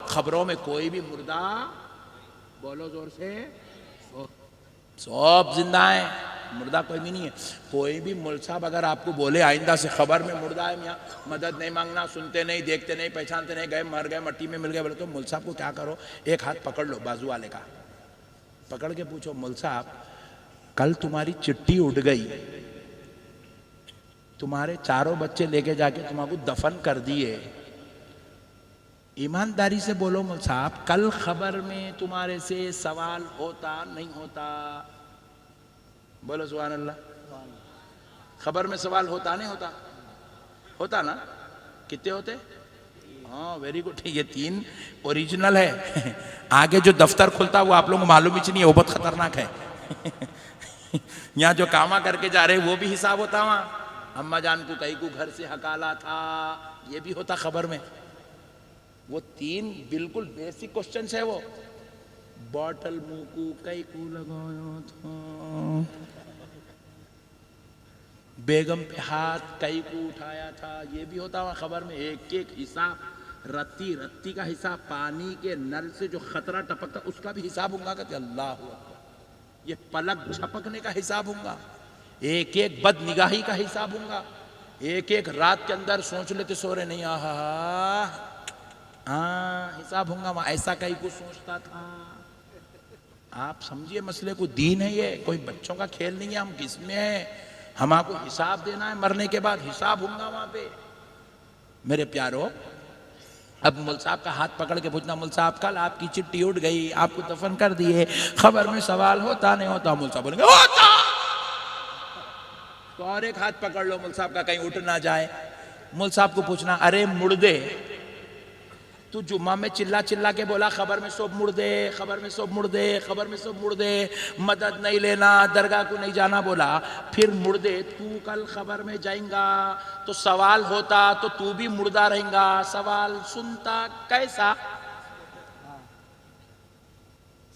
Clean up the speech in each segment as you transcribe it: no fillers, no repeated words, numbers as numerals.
खबरों में कोई भी मुर्दा, बोलो जोर से, सब जिंदा है, मुर्दा कोई भी नहीं है। कोई भी मुल्क साहब अगर आपको बोले आइंदा से खबर में मुर्दा है, यहाँ मदद नहीं मांगना, सुनते नहीं, देखते नहीं, पहचानते नहीं, गए मर गए, मट्टी में मिल गए, बोले तो मुल्क साहब को क्या करो, एक हाथ पकड़ लो बाजू वाले का, पकड़ के पूछो मुल्क साहब कल तुम्हारी चिट्ठी उड़ गई, तुम्हारे चारों बच्चे लेके जाके तुम्हारे दफन कर दिए, ईमानदारी से बोलो मुल्क साहब कल खबर में तुम्हारे से सवाल होता नहीं होता? बोलो सुभान अल्लाह। खबर में सवाल होता नहीं होता? होता ना? कितने होते? हाँ वेरी गुड, ये 3 ओरिजिनल है। आगे जो दफ्तर खुलता वो आप लोगों को मालूम ही नहीं है, वो बहुत खतरनाक है। यहाँ जो कामा करके जा रहे वो भी हिसाब होता, वहाँ अम्मा जान को कई को घर से हकाला था, ये भी होता खबर में। वो 3 बिल्कुल बेसिक क्वेश्चंस है। वो बॉटल मुंह को कई को लगाया था, बेगम पे हाथ कई को उठाया था, ये भी होता वहाँ खबर में। एक एक हिसाब, रत्ती रत्ती का हिसाब, पानी के नल से जो खतरा टपकता उसका भी हिसाब होगा। कहते अल्लाह अकबर, ये पलक झपकने का हिसाब होगा, एक एक बद निगाही का हिसाब होगा, एक एक रात के अंदर सोच लेते सो रहे नहीं, हाँ हिसाब होगा वहाँ। ऐसा कहीं कुछ सोचता था। आप समझिए मसले को, दीन है ये, कोई बच्चों का खेल नहीं है। हम किसमें है, हमको हिसाब देना है, मरने के बाद हिसाब होगा वहां पे। मेरे प्यारो, अब मुल्क साहब का हाथ पकड़ के पूछना, मुल्क साहब कल आपकी चिट्ठी उड़ गई, आपको दफन कर दिए, खबर में सवाल होता नहीं होता? मुल्क साहब बोलेंगे होता। तो और एक हाथ पकड़ लो मुल्क साहब का, कहीं उठ ना जाए। मुल्क साहब को पूछना, अरे मुर्दे, तू जुम्मा में चिल्ला चिल्ला के बोला खबर में सब मुर्दे, खबर में सब मुर्दे, खबर में सब मुर्दे, मदद नहीं लेना, दरगाह को नहीं जाना बोला, फिर मुर्दे तू कल खबर में जाएगा तो सवाल होता तो तू भी मुर्दा रहेगा, सवाल सुनता कैसा?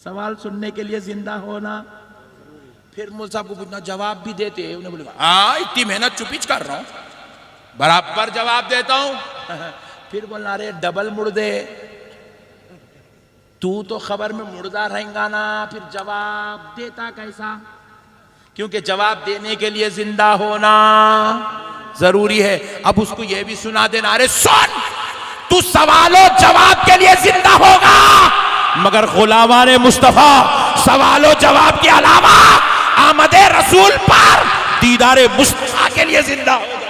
सवाल सुनने के लिए जिंदा होना। फिर मुल्क साहब को पूछना, जवाब भी देते? उन्हें बोले हाँ इतनी मेहनत चुपिच कर रहा हूं, बराबर जवाब देता हूं। फिर बोलना, अरे डबल मुर्दे, तू तो खबर में मुर्दा रहेगा ना, फिर जवाब देता कैसा? क्योंकि जवाब देने के लिए जिंदा होना जरूरी है। अब उसको यह भी सुना देना, अरे सुन, तू सवालों जवाब के लिए जिंदा होगा, मगर गुलामाने मुस्तफा सवालों जवाब के अलावा आमदे रसूल पर दीदारे मुस्तफा के लिए जिंदा होगा।